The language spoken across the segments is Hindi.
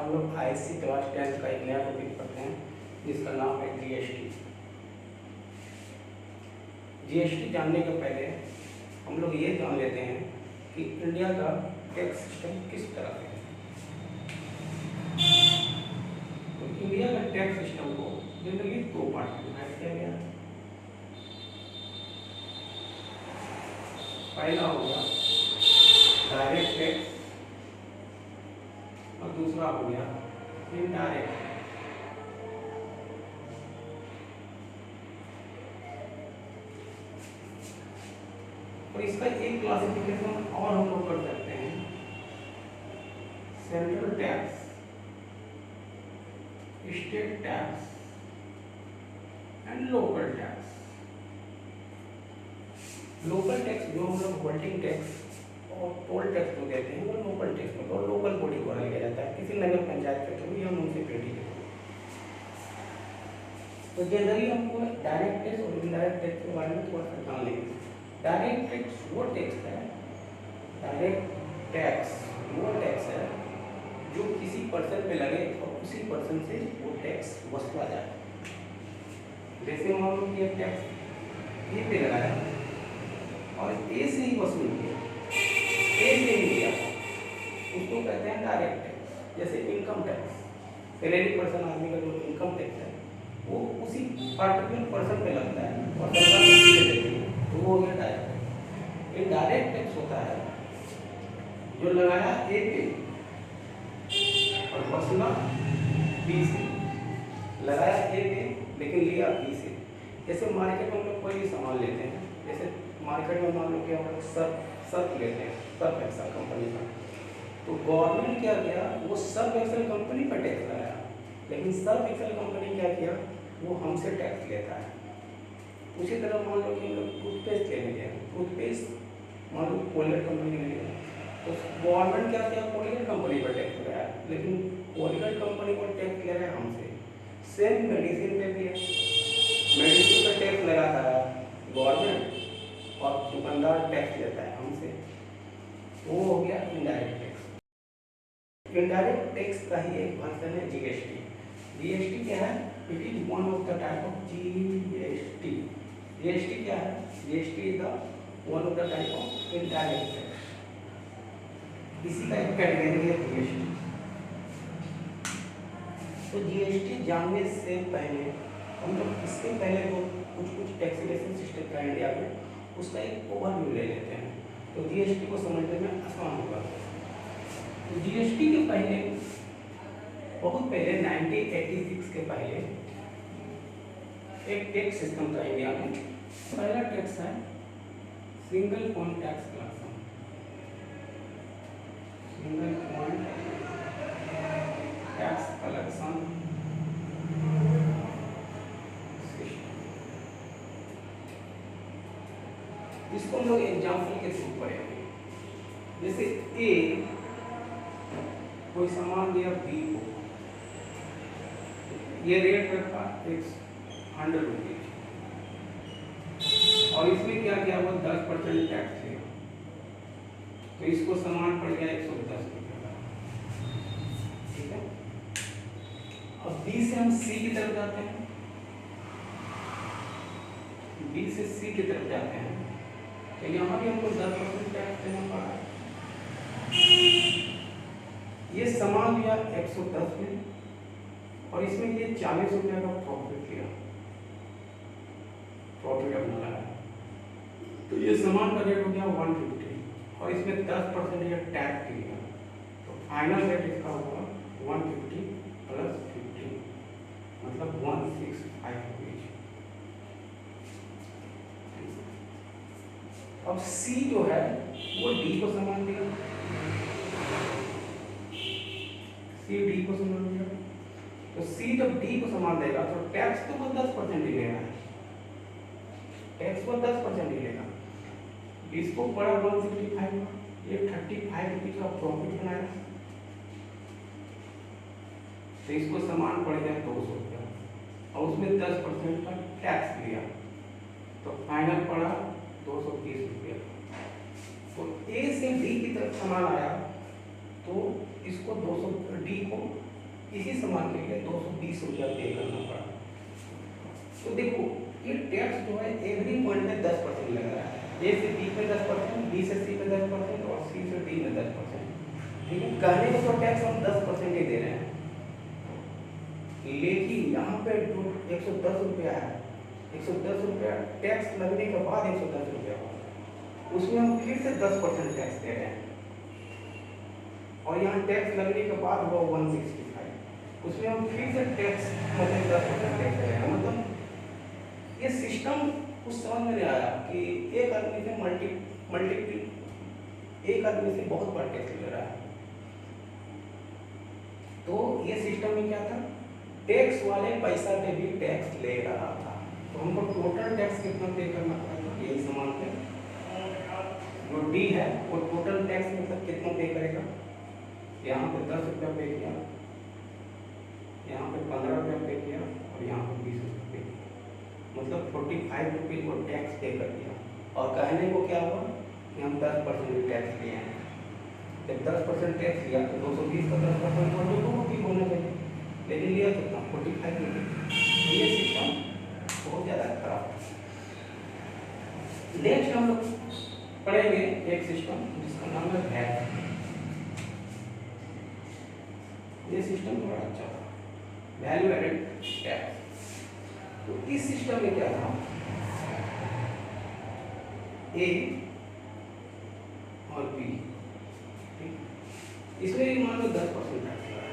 हम लोग आईएससी क्लास 10 का एक नया टॉपिक पढ़ते हैं जिसका नाम है जीएसटी। जीएसटी जानने के पहले हम लोग ये जान लेते हैं कि इंडिया का टैक्स सिस्टम किस तरह से है। तो इंडिया का टैक्स सिस्टम को जनरली दो पार्ट में डिवाइड किया गया है। पहला हो गया डायरेक्ट टैक्स और दूसरा हो गया इनडायरेक्ट। और इसका एक क्लासिफिकेशन और हम लोग कर सकते हैं, central tax, state tax and local tax. Local tax जो हम लोग होल्डिंग टैक्स और टोल टैक्स को देते हैं वो लोकल टैक्स में और लोकल बॉडी द्वारा लिया जाता है, किसी नगर पंचायत के थ्रू या म्यूनसिपैलिटी के थ्रू। तो जनरली हमको डायरेक्ट टैक्स और इनडायरेक्ट टैक्स के बारे में थोड़ा सा जान लेंगे। डायरेक्ट टैक्स वो टैक्स है, डायरेक्ट टैक्स वो टैक्स है जो किसी पर्सन पे लगे और उसी पर्सन से वो टैक्स वसूला जाए। जैसे मान लो कि टैक्स ए पे लगाया और ए से ही वसूल किया, ए से ही लिया, उसको कहते हैं डायरेक्ट टैक्स। जैसे इनकम टैक्स, सैलरी पर्सन आदमी का जो इनकम टैक्स है वो उसी पार्टिकुलर पर्सन पे लगता है और सरकार उसी पे देती है, तो वो हो गया डायरेक्ट टैक्स। इनडायरेक्ट टैक्स होता है जो लगाया ए पे और वसूला बी से, लगाया ए पे लेकिन लिया बी से। जैसे मार्केट में हम लोग कोई भी सामान लेते हैं, जैसे मार्केट में मान लो कि हम लोग सर्फ लेते हैं, सर्फ एक्सेल कंपनी का, तो गवर्नमेंट क्या किया, वो सर्फ एक्सेल कंपनी पर टैक्स लगाया, लेकिन सर्फ एक्सेल कंपनी क्या किया, वो हमसे टैक्स लेता है। उसी तरह मान लो कि हम लोग टूथपेस्ट लेने गए, टूथपेस्ट मान लो कोलगेट कंपनी ले लिया, तो गवर्नमेंट क्या किया, कोलगेट कंपनी पर टैक्स लगाया, लेकिन कोलगेट कंपनी को टैक्स ले रहा है हमसे। सेम मेडिसिन पे भी है, मेडिसिन पर टैक्स लगाता है गवर्नमेंट और दुकानदार टैक्स लेता है हमसे, वो हो गया इनडायरेक्ट टैक्स। इनडायरेक्ट टैक्स का ही एक वर्जन है जीएसटी। जीएसटी क्या है, it is one of the type of GST. GST क्या है, GST is the one of the type of indirect tax, इसी का एक कैटेगरी है जीएसटी। तो जीएसटी जानने से पहले हम लोग इसके पहले तो कुछ टैक्सेशन सिस्टम का इंडिया में उसका एक ओवरव्यू ले लेते हैं, तो जीएसटी को समझने में आसान होगा। तो जीएसटी के पहले, बहुत पहले 1986 के पहले एक टैक्स सिस्टम था इंडिया में। पहला टैक्स है single point tax collection. Single point tax collection इसको हम लोग एग्जाम्पल के थ्रू पढ़ेंगे। जैसे ए कोई सामान दिया बी को, ये रेट रखा 100 रुपीज और इसमें क्या किया, वो 10% टैक्स लिया, तो इसको सामान पड़ गया 110 रुपये। ठीक है, अब बी से हम सी की तरफ जाते हैं, बी से सी की तरफ जाते हैं, तो यहाँ भी हमको 10% टैक्स देना पड़ा। ये सामान लिया 110 में और इसमें ये 40 रुपये का प्रॉफिट लिया, प्रॉफिट अपना लगा, तो ये सामान का रेट हो गया 150 और इसमें 10% ये टैक्स लिया, तो फाइनल रेट इसका होगा 150 प्लस 50 मतलब 165 रुपीज। अब सी जो है वो डी को सामान दिया, सी डी को सामान दिया, तो सी जब डी को सामान देगा तो टैक्स तो वो 10% ही लेगा, टैक्स को 10% ही लेगा। इसको पड़ा 165, ये 35 रुपीज का प्रॉफिट बनाया, तो इसको सामान पड़ गया 200 रुपया और उसमें 10% का टैक्स लिया, तो फाइनल पड़ा 230 रुपया। तो ए से डी की तरफ सामान आया तो इसको 200 डी को इसी सामान के लिए 220 रुपया पे करना पड़ा। तो देखो ये टैक्स जो है एवरी पॉइंट में 10% लग रहा है। ए से बी पे 10%, बी से सी पे 10% और सी से डी में 10%। ठीक है, कहने को तो टैक्स हम 10% ही दे रहे हैं, लेकिन यहाँ पे जो 110 रुपया है, 110 रुपया टैक्स लगने के बाद 110 रुपया उसमें हम फिर से 10% टैक्स दे रहे हैं, और यहाँ टैक्स लगने के बाद हुआ 165, उसमें हम फिर से टैक्स मतलब 10% टैक्स दे रहे हैं। मतलब ये सिस्टम कुछ समझ में नहीं आया कि एक आदमी से मल्टीपल एक आदमी से बहुत बड़ा टैक्स ले रहा है। तो ये सिस्टम में क्या था, टैक्स वाले पैसा पे भी टैक्स ले रहा था। तो हमको टोटल टैक्स कितना पे करना पड़ेगा, यही सामान पे जो डी है वो टोटल टैक्स मतलब कितना पे करेगा। यहाँ पे 10 रुपया पे किया, यहाँ पे 15 रुपया पे किया और यहाँ पे 20 रुपया पे किया, मतलब 45 रुपये को टैक्स पे कर दिया। और कहने को क्या हुआ कि हम 10% टैक्स लिए हैं। जब 10% टैक्स लिया तो 220 का 10% और 2 रुपये होना चाहिए, लेकिन लिया कितना 45 रुपये। ये सिस्टम बहुत ज़्यादा खराब है। नेक्स्ट हम लोग पढ़ेंगे एक सिस्टम जिसका नाम है वैट। ये सिस्टम बड़ा अच्छा था, वैल्यू एडेड टैक्स। तो इस सिस्टम में क्या था, ए और बी, इसमें भी मान लो 10% टैक्स लगा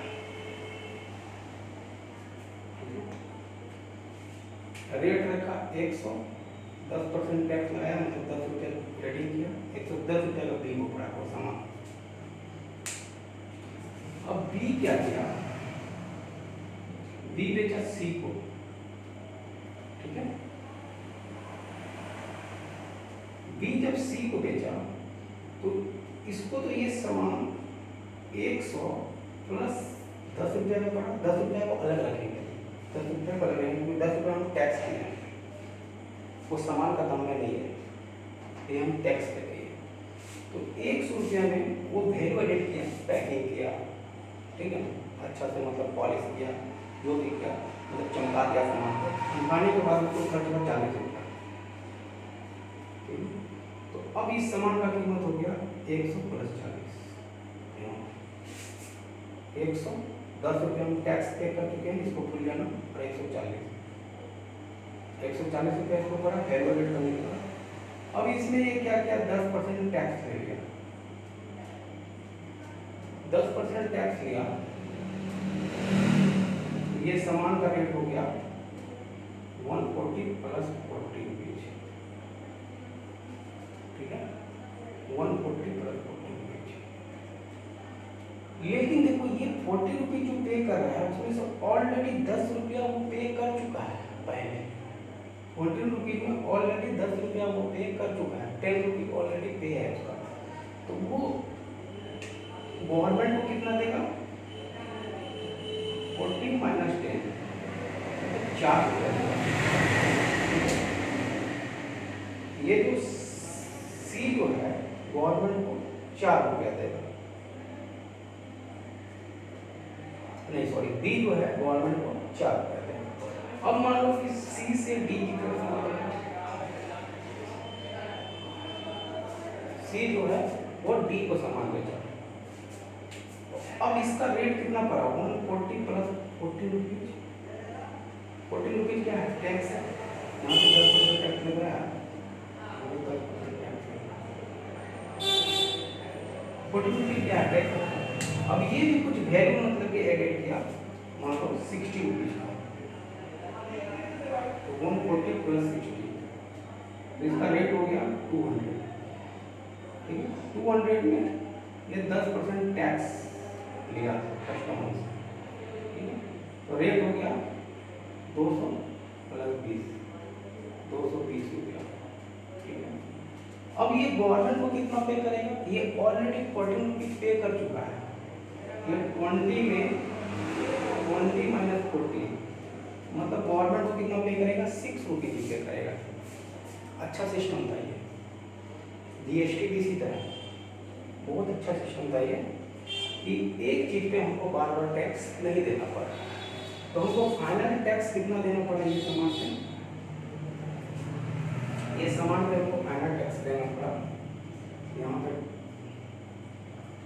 है। रेट रखा 100, 10% टैक्स लगाया, मतलब 10 रुपये रेडिंग किया, 110 रुपये का बिल को पड़ा वो सामान। अब बी क्या किया, बी बेचा सी को, ठीक है। बी जब सी को बेचा तो इसको तो ये सामान 100 प्लस 10 रुपये का पड़ा, 10 रुपये को अलग रखेंगे, 10 रुपये को अलग रखेंगे, 10 रुपये हम टैक्स किए हैं, वो सामान का दाम में नहीं है, ये हम टैक्स पे किए। तो 100 रुपया में वो वैल्यू एडेड किया, पैकिंग किया, ठीक है, अच्छा से मतलब पॉलिश किया, जो भी किया, मतलब चमका दिया सामान को, चमकाने के बाद उसको खर्च का 40 रुपया। तो अब इस सामान का कीमत हो गया 100 प्लस 40, 100, 10 रुपये हम टैक्स पे कर चुके हैं, इसको भूल जाना, और 140 रुपये इसको पड़ा वैल्यू एडेड करने का। अब इसमें ये क्या किया, 10% टैक्स ले लिया, 10% टैक्स लिया, ये सामान का रेट हो गया 140 प्लस 40 रुपीज, ठीक है, 140 प्लस 40 रुपीज। लेकिन देखो ये 40 रुपीज जो पे कर रहा है उसमें से ऑलरेडी 10 रुपया वो पे कर चुका है पहले, 40 रुपीज में ऑलरेडी 10 रुपया वो पे कर चुका है, 10 रुपीज ऑलरेडी पे है उसका। तो वो गवर्नमेंट को कितना देगा, 40 माइनस 10, 4 रुपया देगा। ये जो सी जो है गवर्नमेंट को 4 रुपया देगा, नहीं सॉरी बी जो है गवर्नमेंट को 4 रुपया देगा। अब मान लो कि सी से डी की तरफ सी जो है वो डी को सामान बेचा, अब इसका रेट कितना पड़ा, 140 प्लस 40 रुपीज, 40 रुपीज क्या है, टैक्स है, यहाँ पे 10% टैक्स लग रहा है, 40 रुपीज क्या है, टैक्स है। अब ये भी कुछ वैल्यू मतलब कि एडेड किया, मान लो 60 रुपीज का, तो 140 प्लस 60, तो इसका रेट हो गया 200, ठीक है। 200 में ये 10% टैक्स लिया कस्टमर से, ठीक है, तो रेट हो गया 200 प्लस 20, 220 रुपया, ठीक है। अब ये गवर्नमेंट को कितना पे करेगा, ये ऑलरेडी 40 रुपीज पे कर चुका है, ये 20 में 20 माइनस 40 मतलब गवर्नमेंट को कितना पे करेगा, 6 रुपीज पे करेगा। अच्छा सिस्टम था ये, जीएसटी भी इसी तरह बहुत अच्छा सिस्टम था ये। कि एक चीज पे हमको बार बार टैक्स नहीं देना पड़ा, तो हमको फाइनल टैक्स कितना देना पड़ा ये सामान पे, ये सामान पे हमको फाइनल टैक्स देना पड़ा। यहाँ पे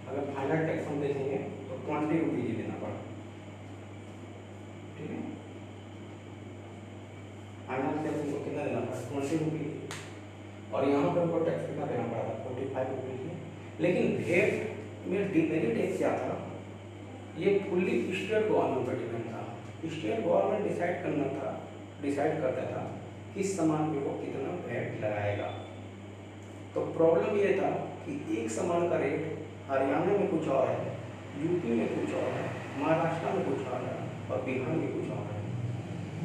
अगर फाइनल टैक्स हम देखेंगे तो 20 रुपीज देना पड़ा, ठीक है। फाइनल टैक्स हमको कितना देना पड़ा, 20 रुपीज, और यहाँ पे हमको टैक्स कितना देना पड़ा था, 45 रुपीज। लेकिन भेट में डिमेरिट एक क्या था, ये फुल्ली स्टेट गवर्नमेंट पर डिपेंड था। स्टेट गवर्नमेंट डिसाइड करता था किस सामान पे वो कितना वैट लगाएगा। तो प्रॉब्लम ये था कि एक सामान का रेट हरियाणा में कुछ और है, यूपी में कुछ और है, महाराष्ट्र में कुछ और है और बिहार में कुछ और है।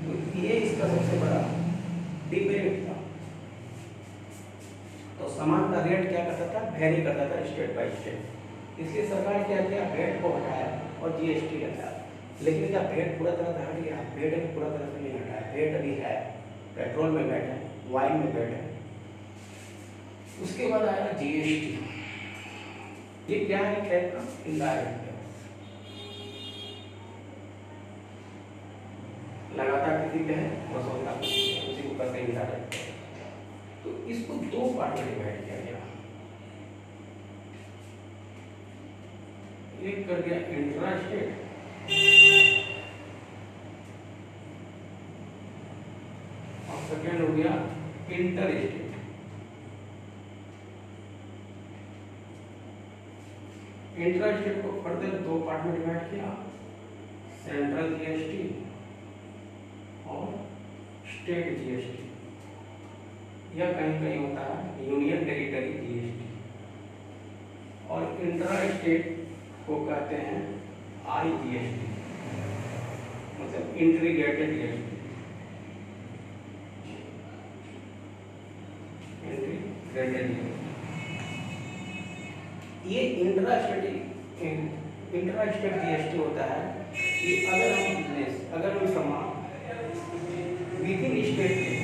तो ये इसका सबसे बड़ा डिमेरिट था। तो सामान का रेट क्या करता था, वेरी करता था स्टेट बाय स्टेट। इसलिए सरकार क्या किया, वेट को हटाया और जीएसटी लगाया। लेकिन क्या वेट पूरा तरह से हट गया, वेट अभी पूरा तरह से नहीं हटाया। वेट अभी है, पेट्रोल में वेट है, वाइन में वेट है। उसके बाद आया जीएसटी। ये क्या है, टैक्स का इनडायरेक्ट टैक्स, लगातार किसी पे है वसूलता उसी को कहते हैं इनडायरेक्ट टैक्स। तो इसको दो पार्ट में डिवाइड किया गया। एक कर दिया इंट्रा स्टेट और सेकेंड हो गया इंटर स्टेट। इंट्रा स्टेट को फर्दर दो पार्ट में डिवाइड किया, सेंट्रल जीएसटी और स्टेट जीएसटी। यह कहीं कहीं होता है यूनियन टेरिटरी जीएसटी। और इंट्रा स्टेट को कहते हैं आईजीएसटी, मतलब इंटीग्रेटेड जीएसटी। इंटीग्रेटेड जीएसटी ये इंट्रा स्टेट जीएसटी होता है कि अगर हम बिजनेस, अगर हम सामान विद इन स्टेट ले,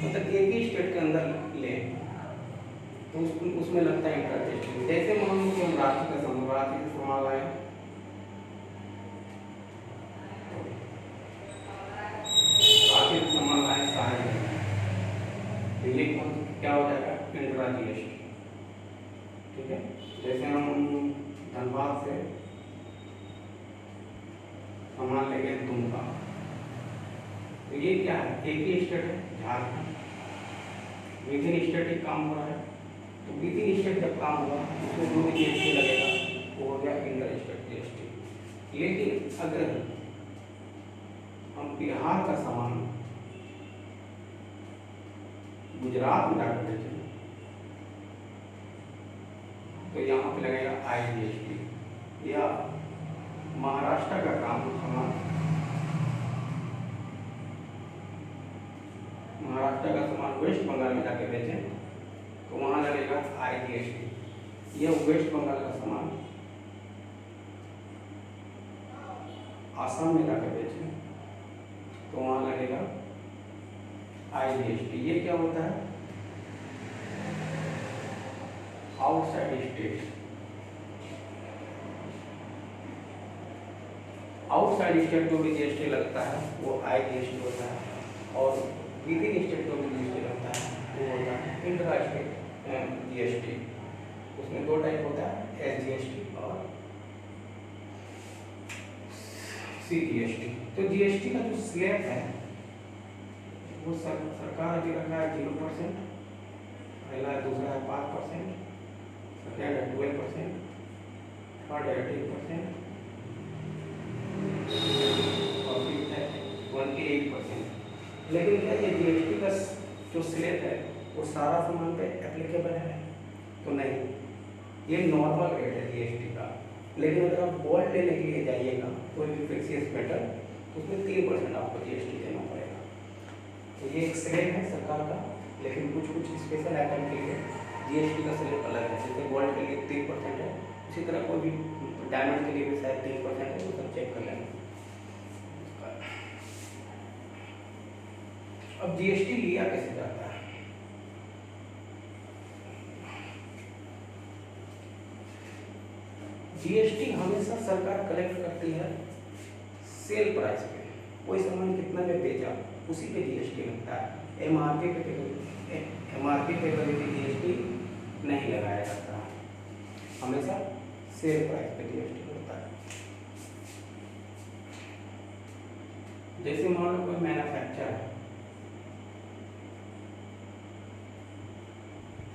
मतलब एक ही स्टेट के अंदर ले, तो उसमें लगता है इंट्रा स्टेट। जैसे मान लो कि हम रांची का सामान लाए, रांची का सामान लाए सारे, तो ये क्या हो जाएगा, इंट्रा जीएसटी, ठीक है। जैसे हम धनबाद से सामान ले गए दुमका, तो ये क्या है, एक ही स्टेट है झारखंड, विद इन स्टेट ही काम हो रहा है। तो विद इन स्टेट जब काम होगा उसमें जो भी जीएसटी लगेगा वो हो गया इंटर स्टेट जीएसटी। लेकिन अगर हम बिहार का सामान गुजरात में जाकर बेचें तो यहाँ पे लगेगा आईजीएसटी। या महाराष्ट्र का काम सामान, महाराष्ट्र का सामान वेस्ट बंगाल में जाके बेचें तो वहाँ लगेगा आईजीएसटी। यह वेस्ट बंगाल का सामान आसाम में जाके बेचें तो वहाँ लगेगा आईजीएसटी। ये क्या होता है, आउटसाइड स्टेट। आउटसाइड स्टेट जो भी जीएसटी लगता है वो आईजीएसटी होता है, और विद इन स्टेट जो भी जीएसटी लगता है वो होता है इंट्रा स्टेट जीएसटी। उसमें दो टाइप होता है, एसजीएसटी और सीजीएसटी। तो जीएसटी का जो स्लैब है वो सरकार अभी रखा है 0%, पहला है, दूसरा है 5%, सेकेंड है 12%, थर्ड है 18% और फिफ्थ है 28%। लेकिन क्या ये जीएसटी का जो स्लैब है वो सारा सामान पे एप्लीकेबल है तो नहीं, ये नॉर्मल रेट है जीएसटी का। लेकिन अगर आप गोल्ड लेने के लिए जाइएगा कोई भी प्रेशियस मेटल तो उसमें 3% आपको जीएसटी देना पड़ेगा। तो ये एक स्लैब है सरकार का, लेकिन कुछ कुछ स्पेशल आइटम के लिए जीएसटी का स्लैब अलग है। जैसे गोल्ड के लिए 3% है, उसी तरह कोई भी डायमंड के लिए भी शायद 3% है, वो सब चेक कर लेंगे। अब जीएसटी लिया कैसे जाता है, जीएसटी हमेशा सरकार कलेक्ट करती है सेल प्राइस पे, कोई सामान कितना में बेचा उसी पे जीएसटी लगता है। एमआरपी पे कभी भी जीएसटी नहीं लगाया जाता, हमेशा सेल प्राइस पे जीएसटी लगता है। जैसे मान लो कोई मैन्युफैक्चर है,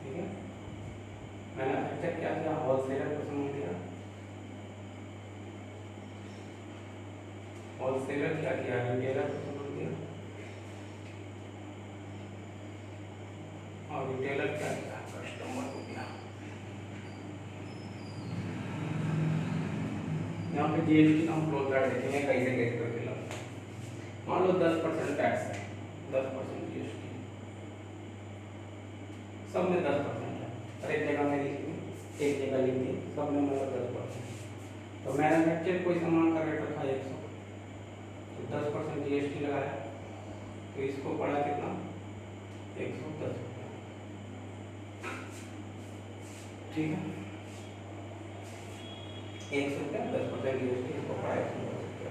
ठीक है, मैन्युफैक्चर क्या किया, होलसेलर को सामान दिया, होलसेलर क्या किया, रिटेलर को सामान दिया, और रिटेलर क्या किया, कस्टमर को दिया। यहाँ पे जीएसटी का हम फ्लो चार्ट देखेंगे कैसे कैसे करके लगता है। मान लो 10% टैक्स है, 10% जीएसटी, सब में 10% है, और एक जगह में लिख दी, एक जगह लिख दी, सब में मतलब 10%। तो मैन्युफैक्चर कोई सामान का रेट रखा 100, तो 10% जीएसटी लगाया, तो इसको पड़ा कितना, 110 रुपया, ठीक है, 100 रुपया 10% जीएसटी, इसको पड़ा 110 रुपया।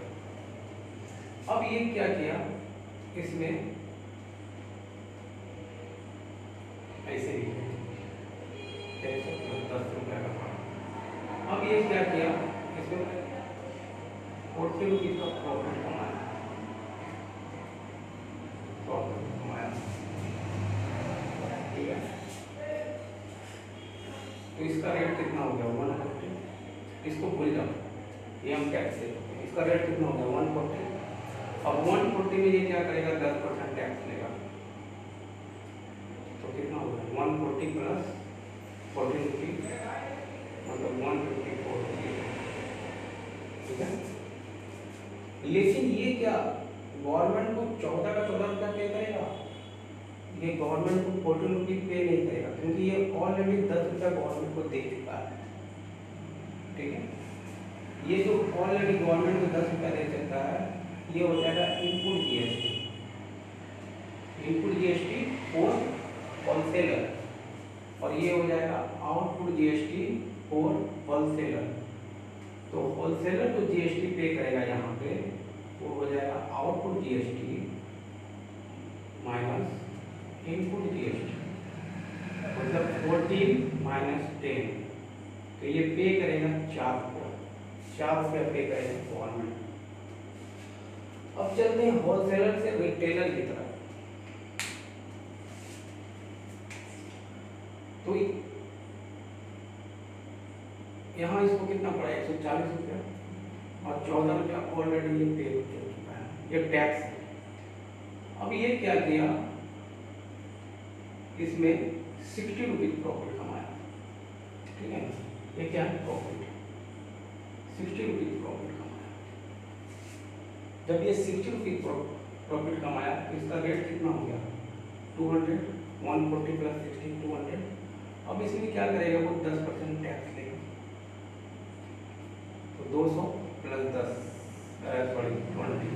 अब ये क्या किया, इसमें ऐसे ही 110 रुपया का पड़ा। अब ये क्या किया, इसमें 40 रुपीज का प्रॉफिट कमाया, ठीक है। तो इसका रेट कितना हो गया, 140, इसको भूल जाओ, ये हम टैक्स दे सकते हैं। इसका रेट कितना हो गया, 140। अब 140 में ये क्या करेगा, 10% टैक्स लेगा, तो कितना हो गया, 140 प्लस 40 रुपीज, मतलब 154 रुपीज, ठीक है। लेकिन ये क्या, गवर्नमेंट को 14 का 14 रुपया पे करेगा, ये गवर्नमेंट को 14 रुपीज पे नहीं करेगा, क्योंकि ये ऑलरेडी 10 रुपया गवर्नमेंट को दे चुका है, ठीक है। ये जो ऑलरेडी गवर्नमेंट को 10 रुपया दे चुका है, ये हो जाएगा input GST, input GST for wholesaler, और ये हो जाएगा आउटपुट जीएसटी फॉर होलसेलर। तो होलसेलर जो जीएसटी पे करेगा यहाँ पे, वो हो जाएगा output GST minus input GST, मतलब 14 माइनस 10, तो ये पे करेगा 4 रुपया पे करेगा गवर्नमेंट। अब चलते हैं होलसेलर से रिटेलर की तरफ। तो यहाँ इसको कितना पड़ा, 140 रुपया, और 14 रुपया ऑलरेडी ये पे हो चुका है, ये टैक्स है। अब ये क्या किया, इसमें 60 रुपीज प्रॉफिट कमाया, ठीक है, ये क्या है, प्रॉफिट, 60 रुपीज प्रॉफिट कमाया। जब ये 60 रुपीज प्रॉफिट कमाया, तो इसका रेट कितना हो गया, 200, 140 प्लस 60, 200। अब इसमें क्या करेगा, वो 10% टैक्स लेगा, तो 200 प्लस 10 20,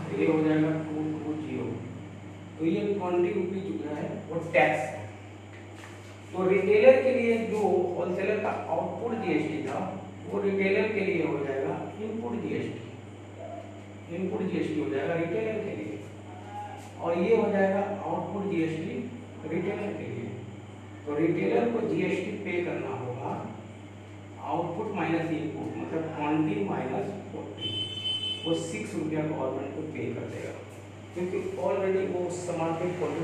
तो ये हो जाएगा 220। तो ये 20 रुपीज जो है वो टैक्स है। तो रिटेलर के लिए जो होलसेलर का आउटपुट जीएसटी था, वो रिटेलर के लिए हो जाएगा इनपुट जीएसटी, इनपुट जीएसटी हो जाएगा रिटेलर के लिए, और ये हो जाएगा आउटपुट जीएसटी रिटेलर के लिए। तो रिटेलर को जीएसटी पे करना होगा आउटपुट माइनस इनपुट, मतलब 20 माइनस 40, वो 6 रुपया गवर्नमेंट को पे कर देगा, क्योंकि ऑलरेडी वो सामान पे 40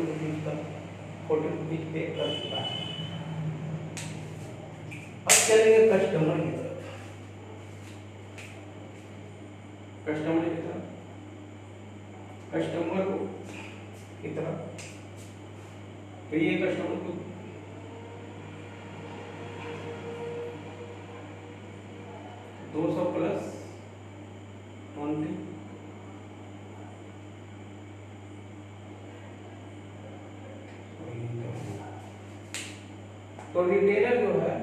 रुपीज पे कर चुका है। अब चलेंगे कस्टमर की तरफ, कस्टमर की तरफ, कस्टमर की तरफ, तो ये कस्टमर को 200 प्लस 20, तो रिटेलर जो है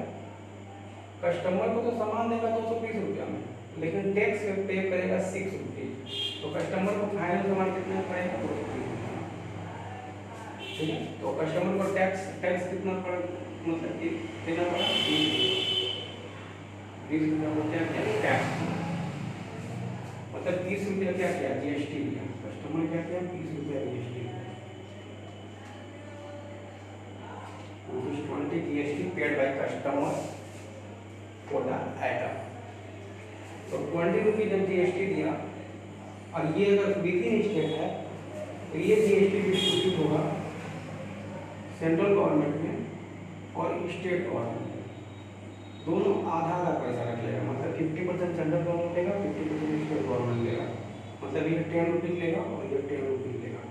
कस्टमर को तो सामान देगा 220 रुपया में, लेकिन टैक्स पे करेगा 6 रुपीज, तो कस्टमर को फाइनल सामान कितना पड़ेगा, 220 रुपया, ठीक है। तो कस्टमर को टैक्स कितना पड़ा, मतलब कि देना पड़ा 30 रुपया, ₹20 को क्या किया, टैक्स, मतलब ₹30 क्या किया, जीएसटी दिया। कस्टमर क्या किया, ₹30 GST, ₹20 GST paid by customer for the item. तो ₹20 जब जीएसटी दिया, और ये अगर विद इन स्टेट है तो ये जीएसटी डिस्ट्रीब्यूट होगा सेंट्रल गवर्नमेंट में और स्टेट गवर्नमेंट में, दोनों आधा आधा पैसा रख लेगा, मतलब 50% सेंट्रल गवर्नमेंट लेगा, 50% स्टेट गवर्नमेंट लेगा, मतलब ये ₹10 लेगा और ये ₹10 लेगा।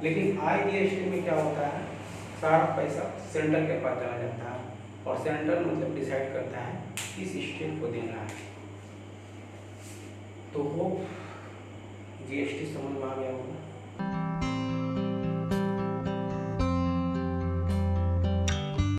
लेकिन IGST में क्या होता है, सारा पैसा सेंट्रल के पास चला जाता है, और सेंट्रल मतलब डिसाइड करता है किस स्टेट को देना है। तो वो जीएसटी समझ में आ गया होगा।